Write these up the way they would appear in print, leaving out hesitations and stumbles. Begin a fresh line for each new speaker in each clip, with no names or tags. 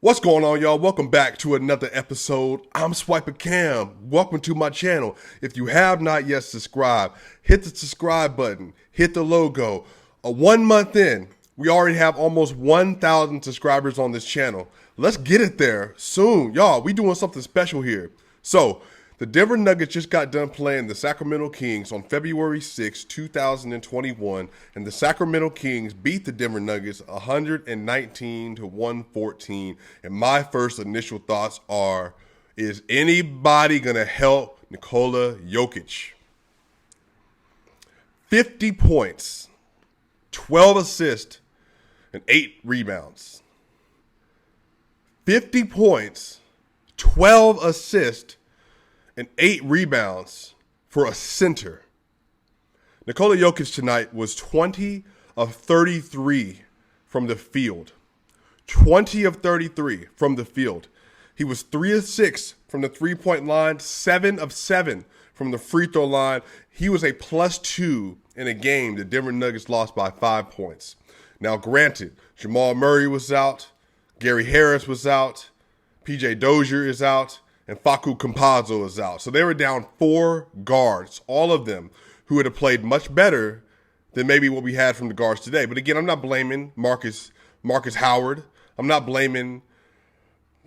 What's going on, y'all? Welcome back to another episode. I'm SwipaCam. Welcome to my channel. If you have not yet subscribed, hit the subscribe button, hit the logo. 1 month in, we already have almost 1,000 subscribers on this channel. Let's get it there soon. Y'all, we doing something special here. So, the Denver Nuggets just got done playing the Sacramento Kings on February 6, 2021, and the Sacramento Kings beat the Denver Nuggets 119-114. And my first initial thoughts are, is anybody going to help Nikola Jokic? 50 points, 12 assists, and 8 rebounds. 50 points, 12 assists, and 8 rebounds for a center. Nikola Jokic tonight was 20 of 33 from the field. 20 of 33 from the field. He was 3 of 6 from the three-point line, 7 of 7 from the free throw line. He was a +2 in a game the Denver Nuggets lost by 5 points. Now, granted, Jamal Murray was out, Gary Harris was out, PJ Dozier is out, and Facu Campazzo is out. So they were down 4 guards, all of them who would have played much better than maybe what we had from the guards today. But again, I'm not blaming Marcus Howard. I'm not blaming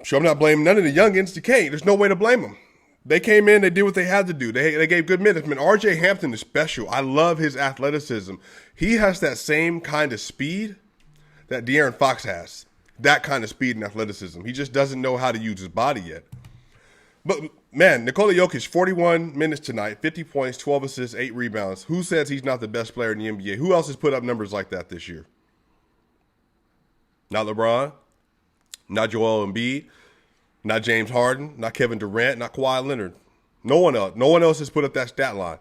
none of the youngins. You can't. There's no way to blame them. They came in, they did what they had to do. They gave good minutes. I mean, RJ Hampton is special. I love his athleticism. He has that same kind of speed that De'Aaron Fox has. That kind of speed and athleticism. He just doesn't know how to use his body yet. But, man, Nikola Jokic, 41 minutes tonight, 50 points, 12 assists, 8 rebounds. Who says he's not the best player in the NBA? Who else has put up numbers like that this year? Not LeBron, not Joel Embiid, not James Harden, not Kevin Durant, not Kawhi Leonard. No one else. No one else has put up that stat line,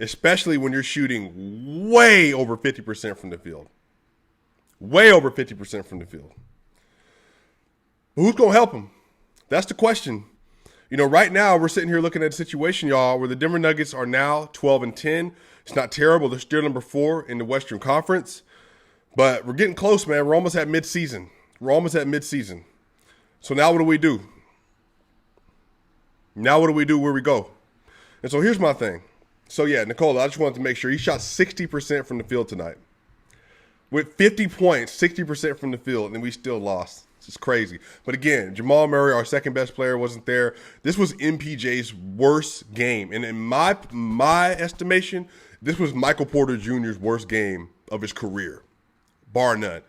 especially when you're shooting way over 50% from the field. Way over 50% from the field. Who's going to help him? That's the question. You know, right now we're sitting here looking at a situation, y'all, where the Denver Nuggets are now 12-10. It's not terrible. They're still number 4 in the Western Conference. But we're getting close, man. We're almost at midseason. So now what do we do? Where we go? And so here's my thing. So, yeah, Nikola, I just wanted to make sure he shot 60% from the field tonight. With 50 points, 60% from the field, and we still lost. It's crazy. But again, Jamal Murray, our second best player, wasn't there. This was MPJ's worst game. And in my estimation, this was Michael Porter Jr.'s worst game of his career, bar none.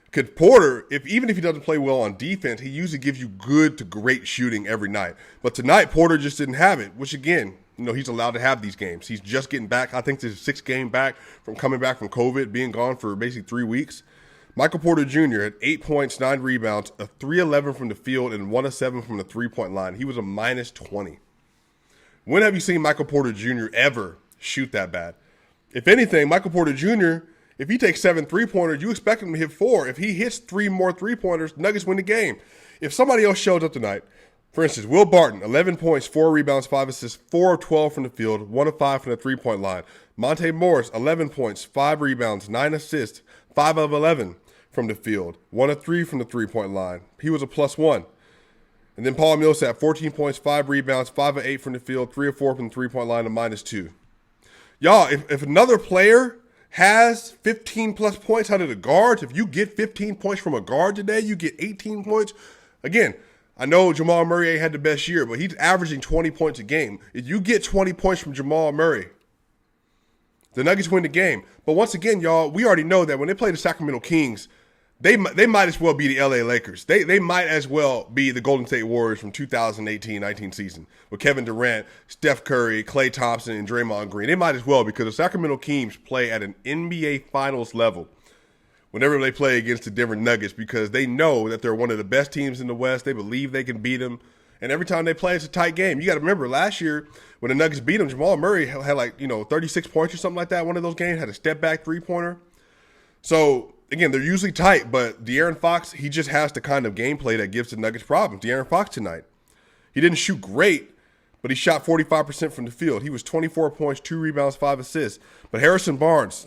Because Porter, even if he doesn't play well on defense, he usually gives you good to great shooting every night. But tonight, Porter just didn't have it, which again, you know, he's allowed to have these games. He's just getting back. I think this is 6th game back from coming back from COVID, being gone for basically 3 weeks. Michael Porter Jr. had 8 points, 9 rebounds, a 3-11 from the field, and 1 of 7 from the three-point line. He was a -20. When have you seen Michael Porter Jr. ever shoot that bad? If anything, Michael Porter Jr., if he takes 7 3-pointers, you expect him to hit 4. If he hits 3 more 3-pointers, Nuggets win the game. If somebody else shows up tonight, for instance, Will Barton, 11 points, 4 rebounds, 5 assists, 4 of 12 from the field, 1 of 5 from the three-point line. Monte Morris, 11 points, 5 rebounds, 9 assists, 5 of 11 from the field, 1 of 3 from the three-point line. He was a +1. And then Paul Millsap, 14 points, 5 rebounds, 5 of 8 from the field, 3 of 4 from the three-point line, a -2. Y'all, if another player has 15-plus points out of the guards, if you get 15 points from a guard today, you get 18 points. Again, I know Jamal Murray ain't had the best year, but he's averaging 20 points a game. If you get 20 points from Jamal Murray, the Nuggets win the game. But once again, y'all, we already know that when they play the Sacramento Kings, they might as well be the LA Lakers. They might as well be the Golden State Warriors from 2018-19 season with Kevin Durant, Steph Curry, Klay Thompson, and Draymond Green. They might as well, because the Sacramento Kings play at an NBA Finals level whenever they play against the Denver Nuggets, because they know that they're one of the best teams in the West. They believe they can beat them. And every time they play, it's a tight game. You got to remember, last year when the Nuggets beat them, Jamal Murray had 36 points or something like that. One of those games had a step-back three-pointer. So, again, they're usually tight, but De'Aaron Fox, he just has the kind of gameplay that gives the Nuggets problems. De'Aaron Fox tonight, he didn't shoot great, but he shot 45% from the field. He was 24 points, 2 rebounds, 5 assists. But Harrison Barnes,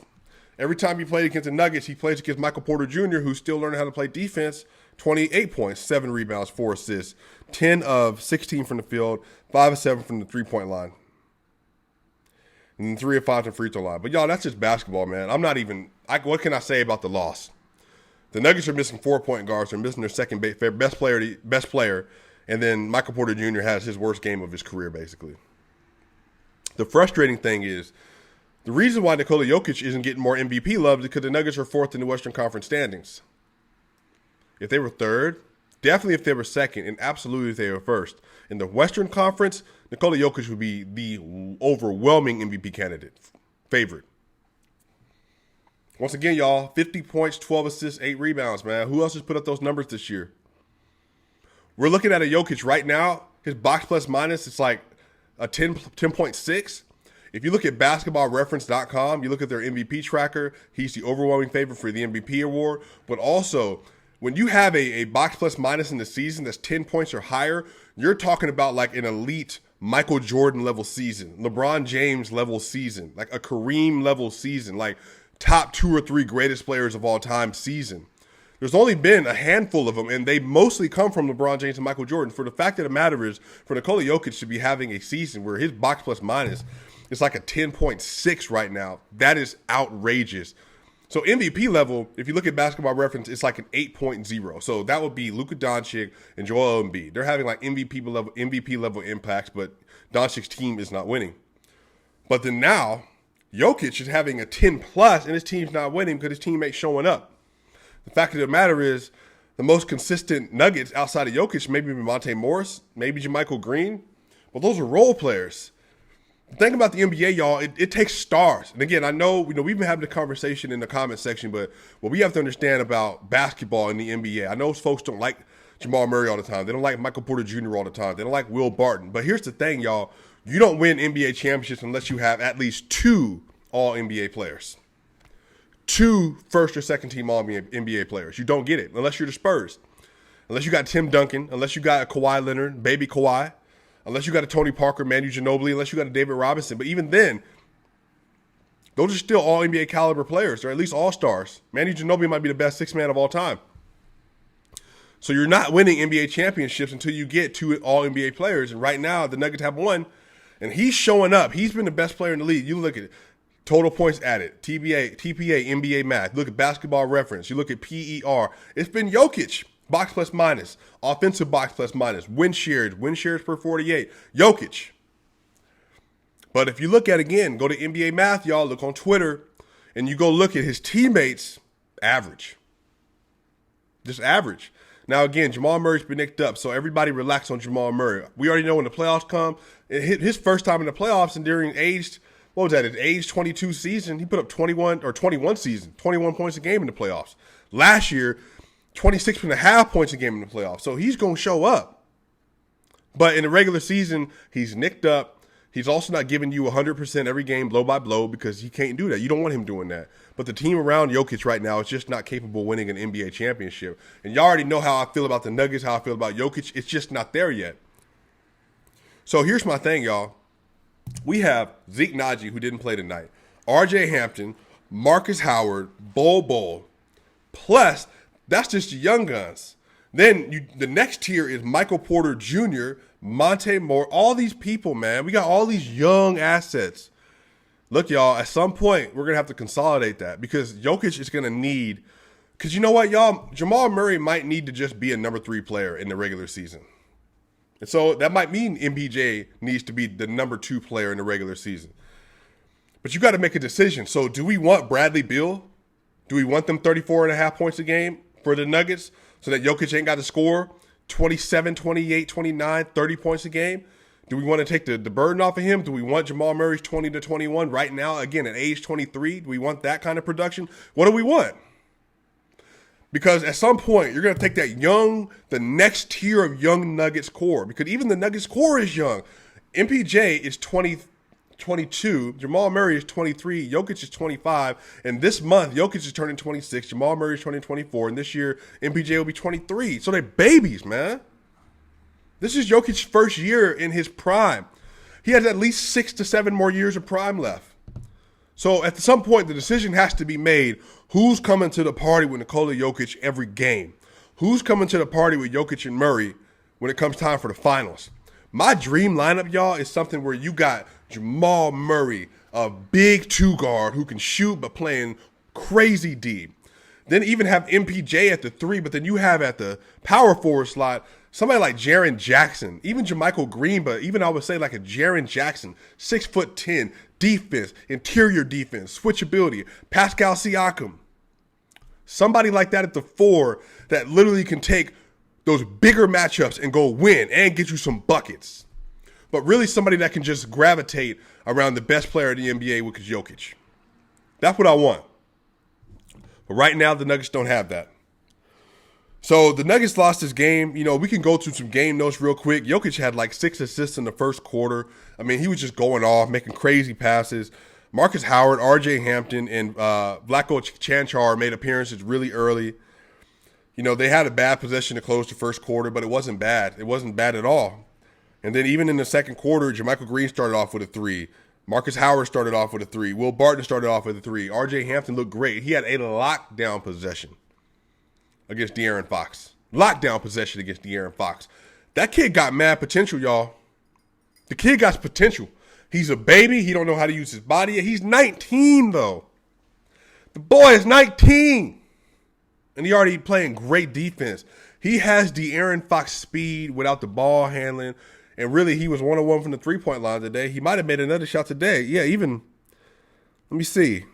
every time he played against the Nuggets, he plays against Michael Porter Jr., who's still learning how to play defense. 28 points, 7 rebounds, 4 assists, 10 of 16 from the field, 5 of 7 from the three-point line, and 3 of 5 from the free throw line. But, y'all, that's just basketball, man. What can I say about the loss? The Nuggets are missing 4-point guards. They're missing their second best player, and then Michael Porter Jr. has his worst game of his career, basically. The frustrating thing is the reason why Nikola Jokic isn't getting more MVP love is because the Nuggets are 4th in the Western Conference standings. If they were 3rd, definitely if they were 2nd, and absolutely if they were 1st. In the Western Conference, Nikola Jokic would be the overwhelming MVP candidate, favorite. Once again, y'all, 50 points, 12 assists, 8 rebounds, man. Who else has put up those numbers this year? We're looking at a Jokic right now. His box plus minus, it's like a 10.6. If you look at basketballreference.com, you look at their MVP tracker, he's the overwhelming favorite for the MVP award. But also, when you have a box plus minus in the season that's 10 points or higher, you're talking about like an elite Michael Jordan level season, LeBron James level season, like a Kareem level season, like top 2 or 3 greatest players of all time season. There's only been a handful of them, and they mostly come from LeBron James and Michael Jordan. For the fact of the matter is, for Nikola Jokic to be having a season where his box plus minus is like a 10.6 right now, that is outrageous. So MVP level, if you look at Basketball Reference, it's like an 8.0. So that would be Luka Doncic and Joel Embiid. They're having like MVP level impacts, but Doncic's team is not winning. But then now, Jokic is having a 10 plus, and his team's not winning because his teammates showing up. The fact of the matter is, the most consistent Nuggets outside of Jokic, maybe Monte Morris, maybe JaMychal Green, but those are role players. The thing about the NBA, y'all, it takes stars. And again, I know, we've been having a conversation in the comment section, but what we have to understand about basketball in the NBA, I know folks don't like Jamal Murray all the time. They don't like Michael Porter Jr. all the time. They don't like Will Barton. But here's the thing, y'all. You don't win NBA championships unless you have at least 2 All-NBA players. 2 first or second team All-NBA players. You don't get it unless you're the Spurs. Unless you got Tim Duncan. Unless you got a Kawhi Leonard, baby Kawhi. Unless you got a Tony Parker, Manu Ginobili. Unless you got a David Robinson. But even then, those are still All-NBA caliber players. They're at least All-Stars. Manu Ginobili might be the best 6 man of all time. So you're not winning NBA championships until you get 2 All-NBA players. And right now, the Nuggets have 1. And he's showing up. He's been the best player in the league. You look at it. Total points added, TPA, NBA math. Look at Basketball Reference. You look at PER. It's been Jokic, box plus minus, offensive box plus minus, win shares per 48. Jokic. But if you look at, again, go to NBA math, y'all, look on Twitter, and you go look at his teammates, average. Just average. Now, again, Jamal Murray's been nicked up, so everybody relax on Jamal Murray. We already know when the playoffs come, his first time in the playoffs and during his age 22 season, he put up 21 points a game in the playoffs. Last year, 26.5 points a game in the playoffs. So he's going to show up. But in the regular season, he's nicked up. He's also not giving you 100% every game blow by blow because he can't do that. You don't want him doing that. But the team around Jokic right now is just not capable of winning an NBA championship. And y'all already know how I feel about the Nuggets, how I feel about Jokic. It's just not there yet. So here's my thing, y'all. We have Zeke Naji, who didn't play tonight, R.J. Hampton, Marcus Howard, Bol. Plus, that's just the young guns. Then the next tier is Michael Porter Jr., Monte Moore, all these people, man. We got all these young assets. Look, y'all, at some point, we're going to have to consolidate that because Jokic is going to need – because you know what, y'all? Jamal Murray might need to just be a number 3 player in the regular season. And so that might mean MPJ needs to be the number 2 player in the regular season. But you got to make a decision. So do we want Bradley Beal? Do we want them 34.5 points a game for the Nuggets so that Jokic ain't got to score 27, 28, 29, 30 points a game? Do we want to take the burden off of him? Do we want Jamal Murray's 20 to 21 right now, again, at age 23? Do we want that kind of production? What do we want? Because at some point, you're going to take the next tier of young Nuggets core. Because even the Nuggets core is young. MPJ is 22. Jamal Murray is 23. Jokic is 25. And this month, Jokic is turning 26. Jamal Murray is turning 24. And this year, MPJ will be 23. So they're babies, man. This is Jokic's first year in his prime. He has at least 6 to 7 more years of prime left. So at some point, the decision has to be made. Who's coming to the party with Nikola Jokic every game? Who's coming to the party with Jokic and Murray when it comes time for the finals? My dream lineup, y'all, is something where you got Jamal Murray, a big two guard who can shoot but playing crazy deep. Then even have MPJ at the 3, but then you have at the power forward slot somebody like Jaren Jackson, even JaMychal Green, but even I would say like a Jaren Jackson, 6'10", defense, interior defense, switchability, Pascal Siakam. Somebody like that at the 4 that literally can take those bigger matchups and go win and get you some buckets. But really somebody that can just gravitate around the best player in the NBA, which is Jokic. That's what I want. But right now, the Nuggets don't have that. So the Nuggets lost this game. You know, we can go through some game notes real quick. Jokic had like 6 assists in the first quarter. I mean, he was just going off, making crazy passes. Marcus Howard, RJ Hampton, and Vlatko Cancar made appearances really early. You know, they had a bad possession to close the first quarter, but it wasn't bad. It wasn't bad at all. And then even in the second quarter, JaMychal Green started off with a 3. Marcus Howard started off with a 3. Will Barton started off with a 3. RJ Hampton looked great. He had a lockdown possession against De'Aaron Fox. Lockdown possession against De'Aaron Fox. That kid got mad potential, y'all. The kid got potential. He's a baby. He don't know how to use his body. He's 19, though. The boy is 19. And he already playing great defense. He has De'Aaron Fox speed without the ball handling. And really, he was 1-1 from the three-point line today. He might have made another shot today. Yeah, even, let me see.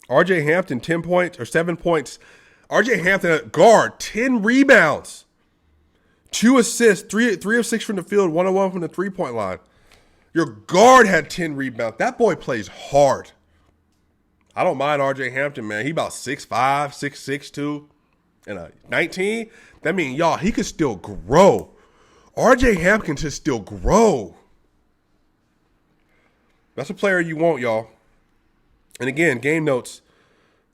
RJ Hampton, 10 points or 7 points. RJ Hampton at guard, 10 rebounds. 2 assists, 3 of 6 from the field, 1-1 from the three-point line. Your guard had 10 rebounds. That boy plays hard. I don't mind RJ Hampton, man. He about 6'5", 6'6", too. And 19. That means, y'all, he could still grow. RJ Hampton can still grow. That's a player you want, y'all. And again, game notes.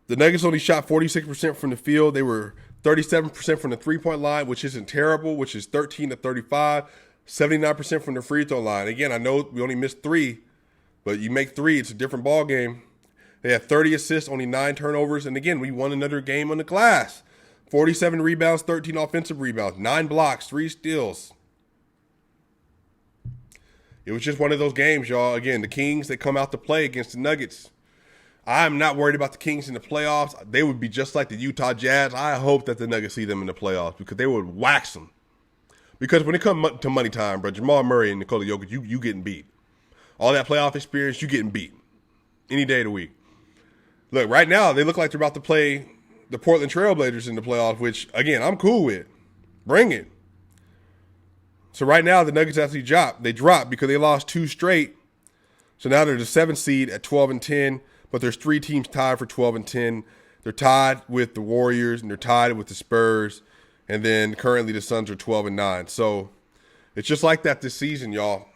The Nuggets only shot 46% from the field. They were 37% from the three-point line, which isn't terrible, which is 13 to 35. 79% from the free throw line. Again, I know we only missed 3, but you make 3, it's a different ball game. They had 30 assists, only 9 turnovers. And again, we won another game on the glass. 47 rebounds, 13 offensive rebounds, 9 blocks, 3 steals. It was just one of those games, y'all. Again, the Kings, they come out to play against the Nuggets. I'm not worried about the Kings in the playoffs. They would be just like the Utah Jazz. I hope that the Nuggets see them in the playoffs because they would wax them. Because when it comes to money time, bro, Jamal Murray and Nikola Jokic, you getting beat. All that playoff experience, you getting beat. Any day of the week. Look, right now, they look like they're about to play the Portland Trailblazers in the playoffs, which, again, I'm cool with. Bring it. So right now, the Nuggets actually dropped. They dropped because they lost 2 straight. So now they're the 7th seed at 12-10, but there's 3 teams tied for 12-10. They're tied with the Warriors, and they're tied with the Spurs. And then currently the Suns are 12-9. So it's just like that this season, y'all.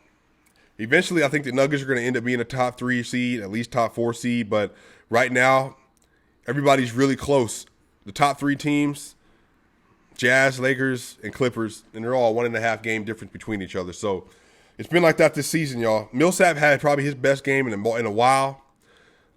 Eventually, I think the Nuggets are going to end up being a top 3 seed, at least top 4 seed. But right now, everybody's really close. The top 3 teams, Jazz, Lakers, and Clippers, and they're all 1.5 game difference between each other. So it's been like that this season, y'all. Millsap had probably his best game in a while.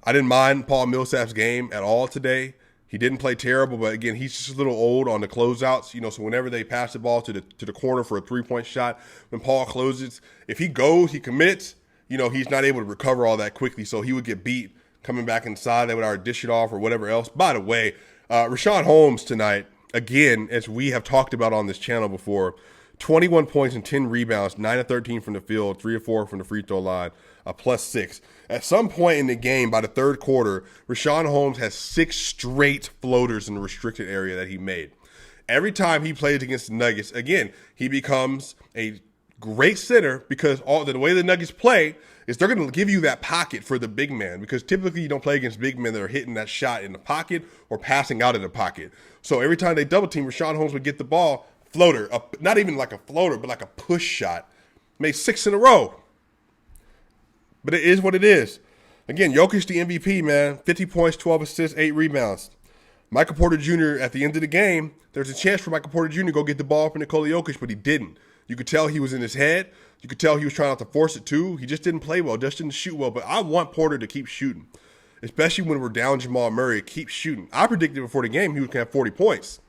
I didn't mind Paul Millsap's game at all today. He didn't play terrible, but again, he's just a little old on the closeouts. You know, so whenever they pass the ball to the corner for a 3-point shot, when Paul closes, if he goes, he commits, you know, he's not able to recover all that quickly. So he would get beat coming back inside. They would either dish it off or whatever else. By the way, Richaun Holmes tonight, again, as we have talked about on this channel before, 21 points and 10 rebounds, 9 of 13 from the field, 3 of 4 from the free throw line, a +6. At some point in the game, by the third quarter, Richaun Holmes has 6 straight floaters in the restricted area that he made. Every time he plays against the Nuggets, again, he becomes a great center because the way the Nuggets play is they're going to give you that pocket for the big man because typically you don't play against big men that are hitting that shot in the pocket or passing out of the pocket. So every time they double team, Richaun Holmes would get the ball, floater, not even like a floater, but like a push shot. Made 6 in a row. But it is what it is. Again, Jokic the MVP, man. 50 points, 12 assists, 8 rebounds. Michael Porter Jr. at the end of the game, there's a chance for Michael Porter Jr. to go get the ball from Nikola Jokic, but he didn't. You could tell he was in his head. You could tell he was trying not to force it too. He just didn't play well, just didn't shoot well. But I want Porter to keep shooting. especially when we're down Jamal Murray. Keep shooting. I predicted before the game he was going to have 40 points.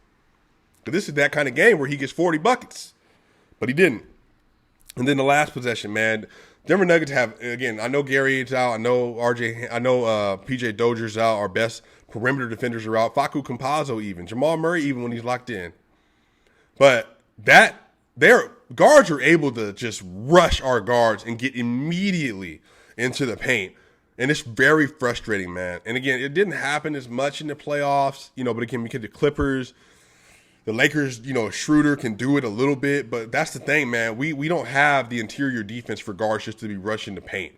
But this is that kind of game where he gets 40 buckets. But he didn't. And then the last possession, man. Denver Nuggets have, again, I know Gary is out. I know PJ Dozier's out. Our best perimeter defenders are out. Facu Campazzo even. Jamal Murray even when he's locked in. But their guards are able to just rush our guards and get immediately into the paint. And it's very frustrating, man. And again, it didn't happen as much in the playoffs, but again, because the Clippers, the Lakers, Schroeder can do it a little bit, but that's the thing, man. We don't have the interior defense for guards just to be rushing the paint.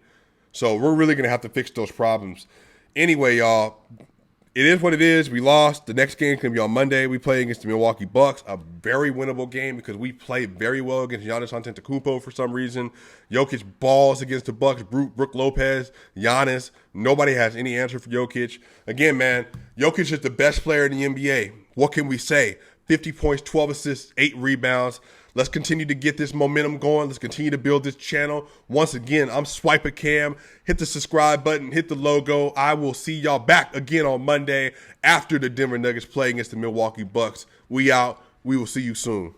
So we're really going to have to fix those problems. Anyway, y'all, it is what it is. We lost. The next game is going to be on Monday. We play against the Milwaukee Bucks, a very winnable game because we play very well against Giannis Antetokounmpo for some reason. Jokic balls against the Bucks. Brook Lopez, Giannis. Nobody has any answer for Jokic. Again, man, Jokic is the best player in the NBA. What can we say? 50 points, 12 assists, 8 rebounds. Let's continue to get this momentum going. Let's continue to build this channel. Once again, I'm SwipaCam. Hit the subscribe button. Hit the logo. I will see y'all back again on Monday after the Denver Nuggets play against the Milwaukee Bucks. We out. We will see you soon.